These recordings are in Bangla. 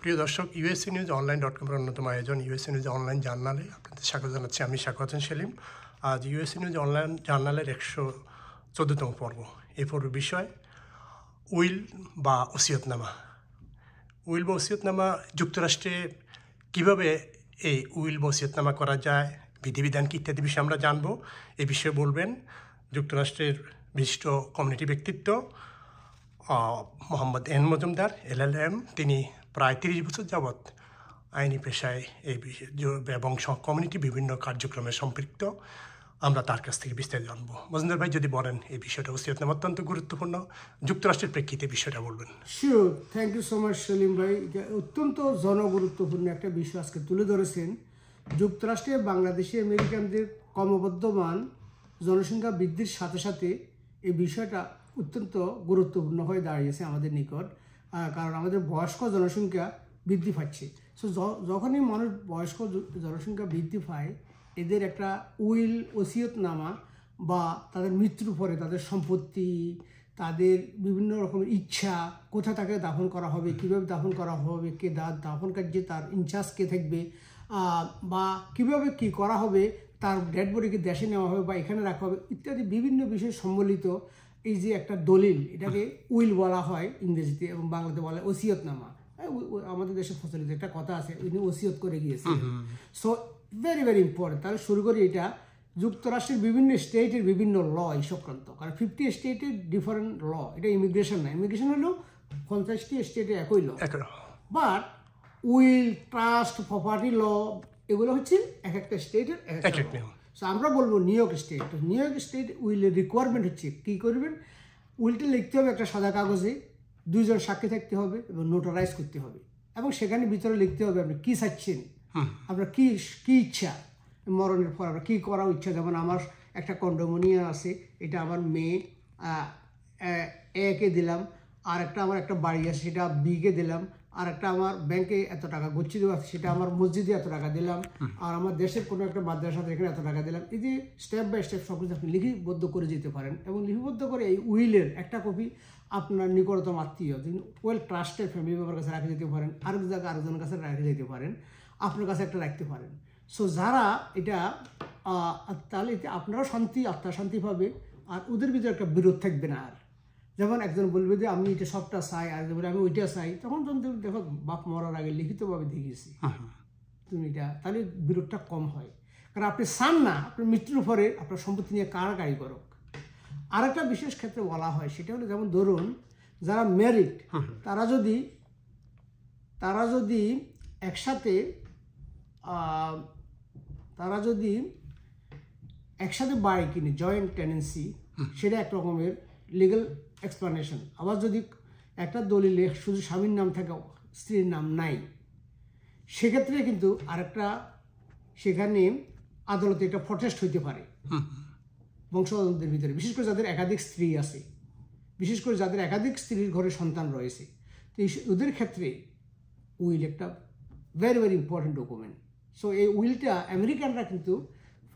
প্রিয় দর্শক, ইউএসএ নিউজ অনলাইন.com এর অন্যতম আয়োজন ইউএসএ নিউজ অনলাইন জার্নালে আপনাদের স্বাগত জানাচ্ছি। আমি শাখাওয়াত সেলিম। আজ ইউএসএ নিউজ অনলাইন জার্নালের 114তম পর্ব। এই পর্বের বিষয় উইল বা ওসিয়তনামা। উইল বা ওসিয়তনামা যুক্তরাষ্ট্রে কীভাবে এই উইল বা ওসিয়তনামা করা যায়, বিধিবিধান কি ইত্যাদি বিষয়ে আমরা জানবো। এ বিষয়ে বলবেন যুক্তরাষ্ট্রের বিশিষ্ট কমিউনিটি ব্যক্তিত্ব মোহাম্মদ এন মজুমদার LLM। তিনি প্রায় 30 বছর যাবৎ আইনি পেশায় এই এবং কমিউনিটি বিভিন্ন কার্যক্রমে সম্পৃক্ত। আমরা তার কাছ থেকে বিস্তারিত জানবো। মজুমদার ভাই, যদি বলেন এই বিষয়টা ওসিয়তনামা অত্যন্ত গুরুত্বপূর্ণ, যুক্তরাষ্ট্রের প্রেক্ষিতে বিষয়টা বলবেন। Sure, thank you so much Selim ভাই। অত্যন্ত জনগুরুত্বপূর্ণ একটা বিষয় আজকে তুলে ধরেছেন। যুক্তরাষ্ট্রে বাংলাদেশি আমেরিকানদের ক্রমবর্ধমান জনসংখ্যা বৃদ্ধির সাথে সাথে এই বিষয়টা অত্যন্ত গুরুত্বপূর্ণ হয়ে দাঁড়িয়েছে আমাদের নিকট, কারণ আমাদের বয়স্ক জনসংখ্যা বৃদ্ধি পাচ্ছে। সো যখনই মানুষ বয়স্ক জনসংখ্যা বৃদ্ধি পায়, এদের একটা উইল ওসিয়তনামা বা তাদের মৃত্যুর পরে তাদের সম্পত্তি, তাদের বিভিন্ন রকমের ইচ্ছা, কোথা তাকে দাফন করা হবে, কীভাবে দাফন করা হবে, কে দাফন কার্যে তার ইনচার্জ কে থাকবে, বা কীভাবে কী করা হবে, তার ডেড বডিকে দেশে নেওয়া হবে বা এখানে রাখা হবে ইত্যাদি বিভিন্ন বিষয় সম্বলিত এই যে একটা দলিল, এটাকে উইল বলা হয় ইংরেজিতে, এবং বাংলাতে বলে ওসিয়তনামা। আমাদের দেশে প্রচলিত একটা কথা আছে, উনি ওসিয়ত করে গিয়েছে। So very very important. তাহলে শুরু করি। এটা যুক্তরাষ্ট্রের বিভিন্ন স্টেটের বিভিন্ন ল এই সংক্রান্ত, কারণ 50 স্টেটের ডিফারেন্ট ল। এটা ইমিগ্রেশন না, ইমিগ্রেশন হলো 50টি স্টেটে একই ল। বাট উইল, ট্রাস্ট, প্রপার্টি ল এগুলো হচ্ছে এক একটা স্টেটের এক একটা। সো আমরা বলবো New York state. New York state উইলের রিকোয়ারমেন্ট হচ্ছে কী করবেন, উইলটা লিখতে হবে একটা সাদা কাগজে, 2 জন সাক্ষী থাকতে হবে এবং নোটারাইজ করতে হবে, এবং সেখানে ভিতরে লিখতে হবে আপনি কী চাচ্ছেন, আপনার কী ইচ্ছা, মরণের পর আপনার কী করা ইচ্ছা। যেমন আমার একটা কন্ডোমিনিয়াম আছে, এটা আমার মেয়ে A-কে দিলাম, আর একটা আমার একটা বাড়ি আছে সেটা B-কে দিলাম, আর একটা আমার ব্যাংকে এত টাকা গচ্ছিত আছে সেটা আমার মসজিদে এত টাকা দিলাম, আর আমার দেশের কোনো একটা মাদ্রাসাতে এখানে এত টাকা দিলাম। এই যে স্টেপ বাই স্টেপ সব কিছু আপনি লিপিবদ্ধ করে যেতে পারেন, এবং লিপিবদ্ধ করে এই উইলের একটা কপি আপনার নিকটতম আত্মীয়, ওয়েল ট্রাস্টের ফ্যামিলি মেম্বার কাছে রাখে যেতে পারেন, আরেক জায়গায় আরেকজনের কাছে রাখে যেতে পারেন, আপনার কাছে একটা রাখতে পারেন। সো যারা এটা তাহলে আপনারাও শান্তি, আত্মা শান্তি পাবে, আর ওদের ভিতরে একটা বিরোধ থাকবে না। আর যেমন একজন বলবে যে আমি এটা সবটা চাই, আর বলে আমি ওইটা চাই, তখন দেখো বাপ মরার আগে লিখিতভাবে দেখেছি তুমি এটা, তাহলে বিরোধটা কম হয়। কারণ আপনি চান না আপনার মৃত্যুর পরে আপনার সম্পত্তি নিয়ে কারাকারি করুক। আর একটা বিশেষ ক্ষেত্রে বলা হয়, সেটা হলো যেমন ধরুন যারা ম্যারিড, তারা যদি একসাথে বাড়ি কিনে, জয়েন্ট টেনেন্সি, সেটা এক রকমের লিগাল এক্সপ্লানেশন। আবার যদি একটা দলিলে শুধু স্বামীর নাম থাকে, স্ত্রীর নাম নাই, সেক্ষেত্রে কিন্তু আরেকটা সেখানে আদালতে একটা প্রটেস্ট হইতে পারে বংশধরদের ভিতরে, বিশেষ করে যাদের একাধিক স্ত্রী আছে, বিশেষ করে যাদের একাধিক স্ত্রীর ঘরে সন্তান রয়েছে। তো ওদের ক্ষেত্রে উইল একটা very very important document. So এই উইলটা আমেরিকানরা কিন্তু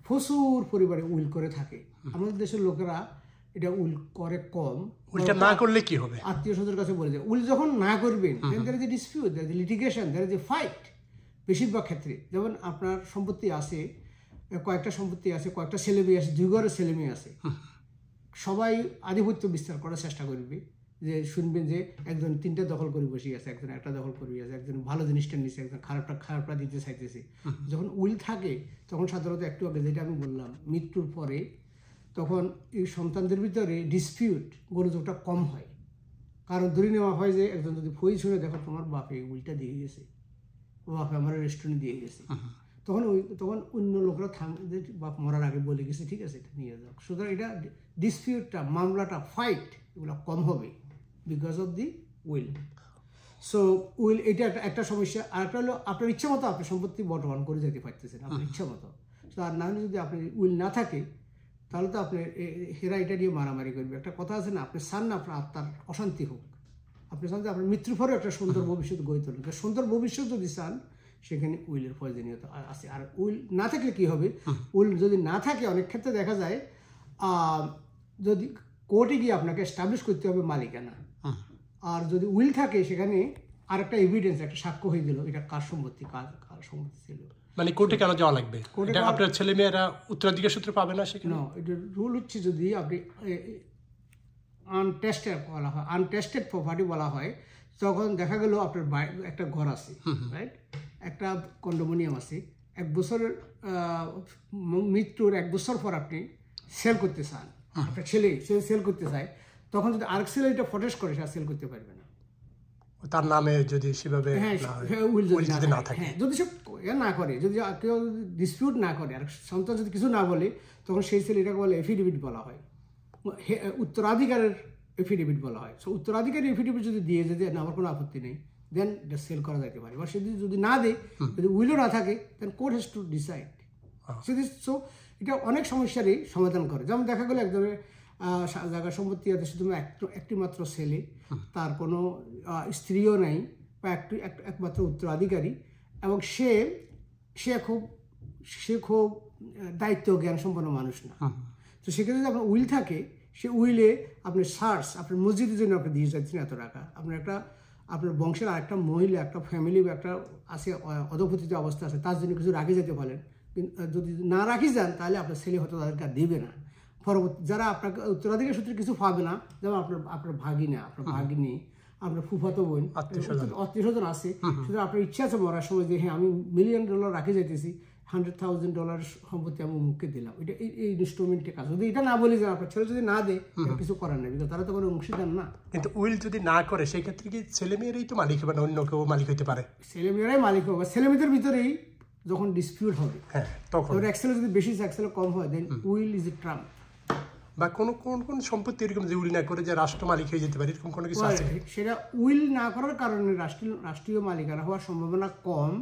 প্রচুর পরিমাণে উইল করে থাকে। আমাদের দেশের লোকেরা এটা উইল করে কম। উইলটা না করলে কি হবে, আত্মীয় স্বজনের কাছে বলে যায়। উইল যখন না করবেন, there is a dispute, there is a litigation, there is a fight। বেশিরভাগ ক্ষেত্রে যেমন আপনার সম্পত্তি আছে, কয়েকটা সম্পত্তি আছে, কয়েকটা ছেলে মেয়ে আছে, 2 ঘরের ছেলে মেয়ে আছে, সবাই আধিপত্য বিস্তার করার চেষ্টা করবে। যে শুনবেন যে একজন 3টা দখল করে বসে আছে, একজন একটা দখল করে আছে, একজন ভালো জিনিসটা নিচ্ছে, একজন খারাপটা দিতে চাইতেছে। যখন উইল থাকে তখন সাধারণত একটু আগে যেটা আমি বললাম, মৃত্যুর পরে তখন এই সন্তানদের ভিতরে ডিসপিউট গোলযোগটা কম হয়। কারণ ধরে নেওয়া হয় যে একজন যদি ফই শুনে, দেখো তোমার বাপে উইলটা দিয়ে গেছে, বাপে আমার রেস্টুরেন্ট দিয়ে গেছে, তখন অন্য লোকরা বাপ মরার আগে বলে গেছে, ঠিক আছে এটা নিয়ে যাও। সুতরাং এটা ডিসপিউটটা, মামলাটা, ফাইট এগুলো কম হবে because of the will. So will এটা একটা সমস্যা। আর একটা হলো আপনার ইচ্ছা মতো আপনি সম্পত্তি বন্টন করে যেতে পারতেছেন আপনার ইচ্ছা মতো। আর না হলে যদি আপনার উইল না থাকে, তাহলে তো আপনি হেরা এটা নিয়ে মারামারি করবে। একটা কথা আছে না, আপনি চান না আপনার আত্মার অশান্তি হোক, আপনি চান যে আপনার মৃত্যুর পরেও একটা সুন্দর ভবিষ্যৎ গড়ে তুলুন। সুন্দর ভবিষ্যৎ যদি চান, সেখানে উইলের প্রয়োজনীয়তা আছে। আর উইল না থাকলে কি হবে, উইল যদি না থাকে অনেক ক্ষেত্রে দেখা যায় যদি কোর্টে গিয়ে আপনাকে এস্টাবলিশ করতে হবে মালিকানা। আর যদি উইল থাকে সেখানে আর একটা এভিডেন্স, একটা সাক্ষ্য হয়ে গেল এটা কার সম্পত্তি, কার সম্পত্তি ছিল। মানে কোর্টে কেন যাওয়া লাগবে? এটা আপনার ছেলে মেয়েরা উত্তরাধিকার সূত্রে পাবে না সেখানে? এটা রুল হচ্ছে যদি আপনি আনটেস্টেড প্রপার্টি বলা হয়, তখন দেখা গেল আপনার একটা ঘর আছে, রাইট, একটা কন্ডোমিনিয়াম আছে, 1 বছরের মৃত্যুর 1 বছর পর আপনি সেল করতে চান, আপনার ছেলে সে সেল করতে চায়, তখন যদি আরেক ছেলে এটা প্রটেস্ট করে সে সেল করতে পারবে না তার নামে যদি সেভাবে যদি না থাকে, যদি সে না করে, যদি কেউ ডিসপিউট না করে আর সন্তান যদি কিছু না বলে, তখন সেই ছেলে এটাকে বলে এফিডেভিট বলা হয়, উত্তরাধিকারের এফিডেভিট বলা হয়। সো উত্তরাধিকারী এফিডেভিট যদি দিয়ে যদি আমার কোনো আপত্তি নেই, দেন এটা সেল করা যেতে পারে। বা সে যদি না দেয়, যদি উইলও না থাকে, then court has to decide. So এটা অনেক সমস্যারই সমাধান করে। যেমন দেখা গেলো একজনের জায়গা সম্পত্তি আছে, শুধু একটি মাত্র ছেলে, তার কোনো স্ত্রীও নাই, বা একমাত্র উত্তরাধিকারী, এবং সে খুব দায়িত্ব জ্ঞান সম্পন্ন মানুষ না। তো সেক্ষেত্রে যদি আপনার উইল থাকে, সে উইলে আপনি আপনার মসজিদের জন্য আপনি দিয়ে যাচ্ছেন এত টাকা, আপনার বংশের আরেকটা মহিলা, একটা ফ্যামিলি, একটা আছে অধপতিত অবস্থা আছে, তার জন্য কিছু রাখি যেতে পারেন। যদি না রাখি যান, তাহলে আপনার ছেলে হয়তো তাদেরকে দিবে না। পরবর্তী যারা আপনাকে উত্তরাধিকার সূত্রে কিছু পাবে না, যেমন আপনার ভাগিনা, আপনার ভাগিনী, আপনার ফুফাতো বোন, আত্মীয় স্বজন আছে, সুতরাং আপনার ইচ্ছা আছে মরার সময় যে হ্যাঁ আমি $1 মিলিয়ন রাখি যাইতেছি, $100,000 সম্পত্তি আমি মুখকে দিলাম, এটা এই ইনস্ট্রুমেন্টের কাজ। যদি এটা না বলি যে আপনার ছেলে যদি না দেয়, কিছু করার নেই, তারা তো কোনো অংশীদার না। কিন্তু উইল যদি না করে, সেই ক্ষেত্রে কি ছেলে মেয়েরাই তো মালিক হবে না, অন্য কেউ মালিক হইতে পারে? ছেলে মেয়েরাই মালিক হবে। ছেলে মেয়েদের ভিতরেই যখন ডিসপিউট হবে, তখন এক্সেল যদি বেশি এক্সেল কম হয়, then will is a trump. বা কোন সম্পত্তি এরকম যে উইল না করে যে রাষ্ট্র মালিক হয়ে যেতে পারে, এরকম কোনো কিছু আছে? সেটা উইল না করার কারণে রাষ্ট্রীয় মালিকানা হওয়ার সম্ভাবনা কম।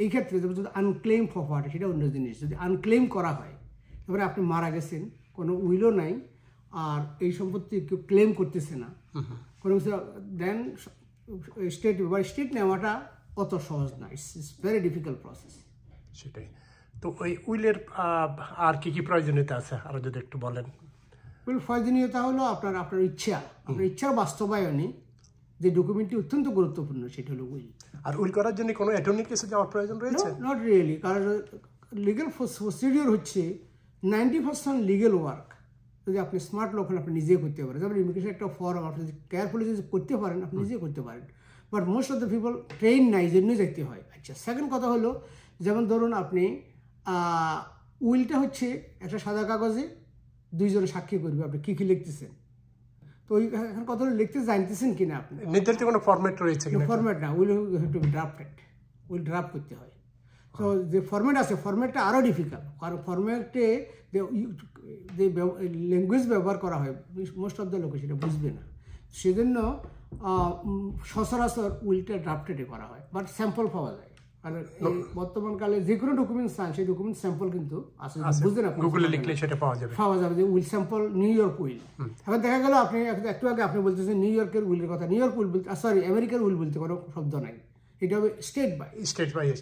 এই ক্ষেত্রে যদি আনক্লেম প্রপার্টি, সেটা অন্য জিনিস। যদি আনক্লেম করা হয়, তারপরে আপনি মারা গেছেন, কোনো উইলও নাই, আর এই সম্পত্তি কেউ ক্লেম করতেছে না, কোনো কিছু, দেন স্টেট নেওয়াটা অত সহজ না, ইটস ভেরি ডিফিকাল্ট প্রসেস। সেটাই তো। ওই উইলের আর কি কি প্রয়োজনীয়তা আছে, আরো যদি একটু বলেন। উইল প্রয়োজনীয়তা হলো আপনার ইচ্ছার বাস্তবায়নে যে ডকুমেন্টটি অত্যন্ত গুরুত্বপূর্ণ, সেটা হলো উইল। আর উইল করার জন্য কোনো অ্যাটর্নির কাছে যাওয়ার প্রয়োজন রয়েছে? নট রিয়েলি, কারণ লিগ্যাল প্রসিডিওর হচ্ছে 90% লিগ্যাল ওয়ার্ক যদি আপনি স্মার্ট লোক হন, আপনি নিজে করতে পারেন। যেমন ইমিগ্রেশন একটা ফর্ম, আপনি যদি কেয়ারফুলি যদি করতে পারেন, আপনি নিজে করতে পারেন। But most of the people train নাই, জন্যই দেখতে হয়। আচ্ছা, সেকেন্ড কথা হলো, যেমন ধরুন আপনি উইলটা হচ্ছে একটা সাদা কাগজে 2 জন সাক্ষী করবে, আপনি কী কী লিখতেছেন। তো ওই কথা লিখতে জানতেছেন কিনা, আপনি নির্ধারিত কোনো ফরম্যাট রয়েছে কিনা? ফরম্যাট না, will have to be drafted, will draft করতে হয়। তো যে ফরম্যাট আছে, ফরম্যাটটা আরও ডিফিকাল্ট, কারণ ফরম্যাটে যে ল্যাঙ্গুয়েজ ব্যবহার করা হয়, মোস্ট অফ দ্য লোক সেটা বুঝবে না। সেজন্য সচরাচর উইলটা ড্রাফটেডে করা হয়, বাট স্যাম্পল পাওয়া যায়। আর বর্তমানকালে যে কোনো ডকুমেন্ট চান, সেই ডকুমেন্ট স্যাম্পল কিন্তু আছে, বুঝলেন? আপনি গুগলে লিখলে সেটা পাওয়া যাবে যে will sample new York will. এখন দেখা গেল আপনি একটু আগে আপনি বলতেছেন নিউ ইয়র্কের উইলের কথা, নিউ ইয়র্ক উইল বলতে, সরি, আমেরিকার উইল বলতে কোনো শব্দ নাই, এটা হবে state by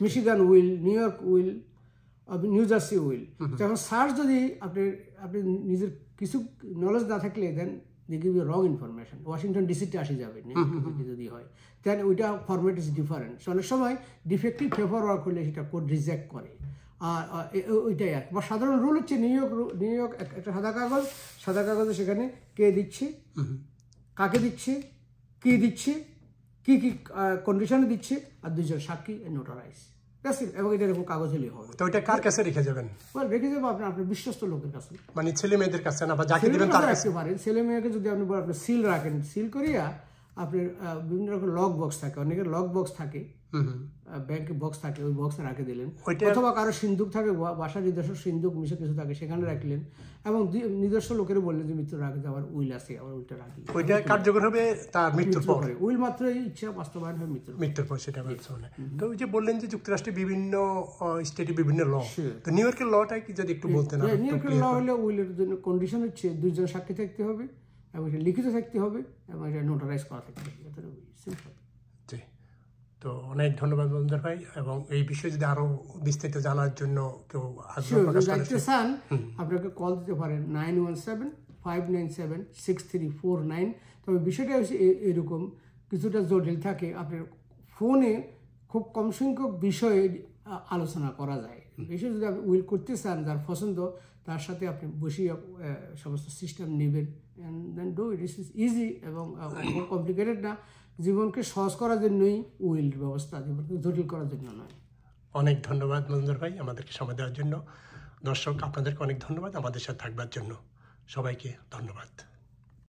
Michigan will, New York will, New Jersey will. যখন সার্চ যদি আপনি নিজের কিছু নলেজ না থাকলে, then they give you wrong information. Washington ডিসিতে আসে যাবে যদি হয়, দেন ওইটা ফরম্যাট ইজ ডিফারেন্ট। অনেক সময় ডিফেক্টিভ পেপার ওয়ার্ক হলে সেটা কোর্ট রিজেক্ট করে, আর ওইটাই আর। বা সাধারণ রুল হচ্ছে নিউ ইয়র্ক একটা সাদা কাগজে সেখানে কে দিচ্ছে, কাকে দিচ্ছে, কী দিচ্ছে, কী কী কন্ডিশনে দিচ্ছে, আর 2 জন সাক্ষী নোটারাইজ, এবং এটা এরকম কাগজ হলেই হবে। তো এটা কার কাছে রেখে যাবেন? রেখে যাবো আপনার বিশ্বস্ত লোকের কাছে, মানে ছেলে মেয়েদের কাছে না, বা যাকে দিবেন তার কাছে পারেন। ছেলে মেয়েকে যদি আপনি সিল রাখেন, সিল করিয়া আপনার বিভিন্ন রকম লক বক্স থাকে, অনেকের লক বক্স থাকে, ব্যাংকে বক্স থাকে, ওই বক্সে রাখে দিলেন, অথবা কারো সিন্ধুক থাকে, বাসার নিজস্ব সিন্ধুক মিশে কিছু থাকে, সেখানে রাখলেন, এবং নিজস্ব লোকের বললেন যে মৃত্যুর আগে আমার উইল আছে, আমার উইলটা রাখি। ওইটা কার্যকর হবে তার মৃত্যুর পর, উইল মাত্র ইচ্ছা বাস্তবায়ন হয় মৃত্যুর পর, সেটা বাস্তবায়ন। তো ওই যে বললেন যে যুক্তরাষ্ট্রে বিভিন্ন স্টেটে বিভিন্ন ল, তো নিউ ইয়র্কের লটা কি যদি একটু বলতেন? নিউ ইয়র্কের ল হলে উইলের জন্য কন্ডিশন হচ্ছে 2 জন সাক্ষী থাকতে হবে, এবং এটা লিখিত থাকতে হবে, এবং এটা নোটারাইজ করা থাকতে হবে। জি, তো অনেক ধন্যবাদ মজুমদার ভাই। এবং এই বিষয়ে যদি আরো বিস্তারিত জানার জন্য কেউ আগ্রহ প্রকাশ চান, আপনাকে কল দিতে পারেন 917-597-6349। তবে বিষয়টা হচ্ছে এরকম কিছুটা জটিল থাকে, আপনার ফোনে খুব কম সংখ্যক বিষয়ে আলোচনা করা যায়। বিশেষ যদি আপনি উইল করতে চান, যার পছন্দ তার সাথে আপনি বসিয়ে সমস্ত সিস্টেম নেবেন, and then do it. Is easy এবং খুব কমপ্লিকেটেড না। জীবনকে সহজ করার জন্যই উইল ব্যবস্থা, জীবনকে জটিল করার জন্য নয়। অনেক ধন্যবাদ মজুমদার ভাই আমাদেরকে সময় দেওয়ার জন্য। দর্শক আপনাদেরকে অনেক ধন্যবাদ আমাদের সাথে থাকবার জন্য। সবাইকে ধন্যবাদ।